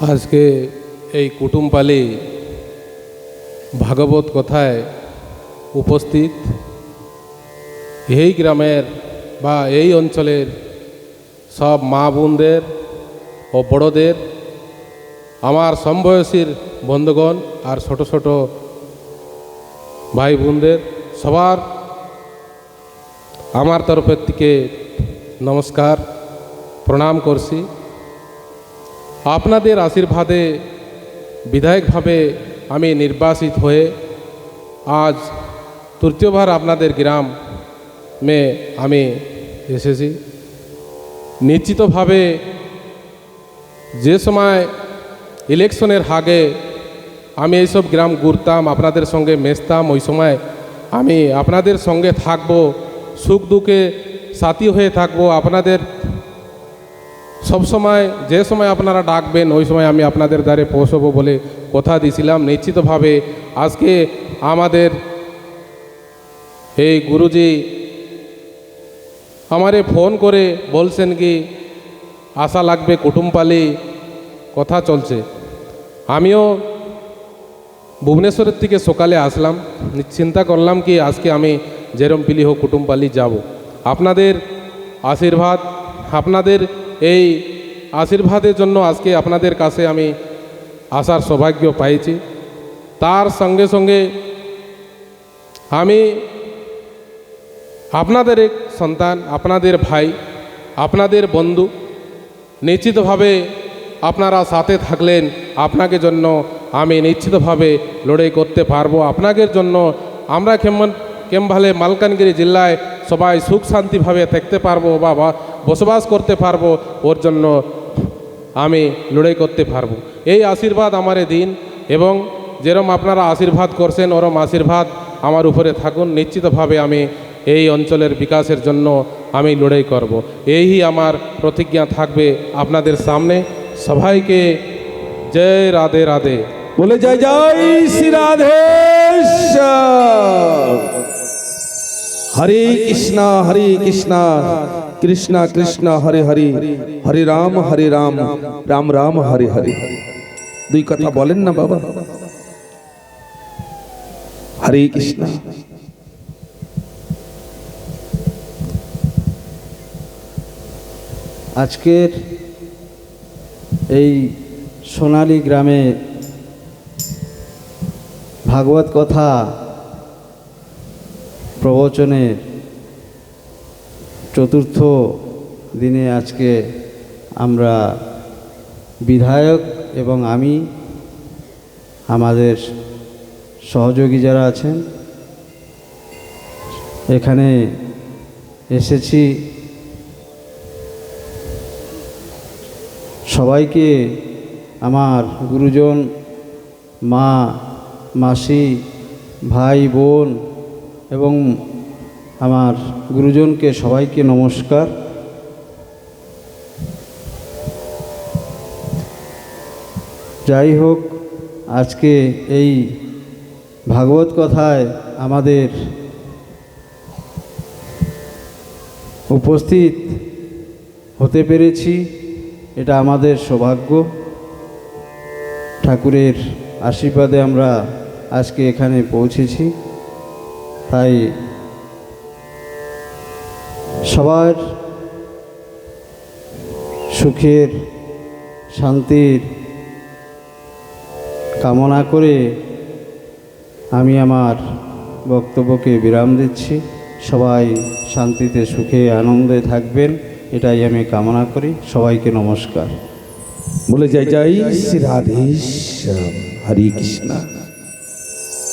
আজকে এই কুটুমপালি ভাগবত কথায় উপস্থিত এই গ্রামের বা এই অঞ্চলের সব মা বোনদের ও বড়দের, আমার সমবয়সীর বন্ধুগণ আর ছোট ছোট ভাই বোনদের সবার আমার তরফের থেকে নমস্কার, প্রণাম করছি। আপনাদের আশীর্বাদে বিধায়কভাবে আমি নির্বাচিত হয়ে আজ তৃতীয়বার আপনাদের গ্রামে আমি এসেছি। নিশ্চিতভাবে যে সময় ইলেকশনের আগে আমি এইসব গ্রাম ঘুরতাম, আপনাদের সঙ্গে মেশতাম, ওই সময় আমি আপনাদের সঙ্গে থাকব, সুখ দুঃখে সাথী হয়ে থাকব। আপনাদের সব সময় যে সময় আপনারা ডাকবেন ওই সময় আমি আপনাদের দ্বারে পৌঁছবো বলে কথা দিয়েছিলাম। নিশ্চিতভাবে আজকে আমাদের এই গুরুজি আমারে ফোন করে বলছেন কি আশা লাগবে, কুটুমপালি কথা চলছে। আমিও ভুবনেশ্বরের থেকে সকালে আসলাম, চিন্তা করলাম কি আজকে আমি জেরমপিলি হোক কুটুমপালি যাব। আপনাদের আশীর্বাদ, আপনাদের এই আশীর্বাদের জন্য আজকে আপনাদের কাছে আমি আসার সৌভাগ্য পাইছি। তার সঙ্গে সঙ্গে আমি আপনাদের এক সন্তান, আপনাদের ভাই, আপনাদের বন্ধু। নিশ্চিতভাবে আপনারা সাথে থাকলেন, আপনাকে জন্য আমি নিশ্চিতভাবে লড়াই করতে পারবো। আপনাদের জন্য আমরা কেমভাবে মালকানগিরি জেলায় সবাই সুখ শান্তিভাবে থাকতে পারবো বা বসবাস করতে পারবো, ওর জন্য আমি লড়াই করতে পারবো। এই আশীর্বাদ আমারে দিন এবং যেরম আপনারা আশীর্বাদ করছেন ওরম আশীর্বাদ আমার উপরে থাকুন। নিশ্চিতভাবে আমি এই অঞ্চলের বিকাশের জন্য আমি লড়াই করব। এই আমার প্রতিজ্ঞা থাকবে আপনাদের সামনে। সবাইকে জয় রাধে রাধে বলে জয় জয় শ্রী রাধে। হরে কৃষ্ণ কৃষ্ণ কৃষ্ণ হরে হরে, হরে রাম রাম রাম হরে হরে। দুই কথা বলেন না বাবা। হরে কৃষ্ণ। আজকের এই সোনালী গ্রামে ভাগবত কথা প্রবচনের চতুর্থ দিনে আজকে আমরা বিধায়ক এবং আমি, আমাদের সহযোগী যারা আছেন এখানে এসেছি। সবাইকে আমার গুরুজন, মা, মাসি, ভাই, বোন এবং আমার গুরুজনকে সবাইকে নমস্কার। যাই হোক, আজকে এই ভাগবত কথায় আমাদের উপস্থিত হতে পেরেছি, এটা আমাদের সৌভাগ্য। ঠাকুরের আশীর্বাদে আমরা আজকে এখানে পৌঁছেছি। তাই সবার সুখের শান্তির কামনা করে আমি আমার বক্তব্যকে বিরাম দিচ্ছি। সবাই শান্তিতে সুখে আনন্দে থাকবেন, এটাই আমি কামনা করি। সবাইকে নমস্কার। বলে জয় জয় শ্রী রাধে। হরে কৃষ্ণ।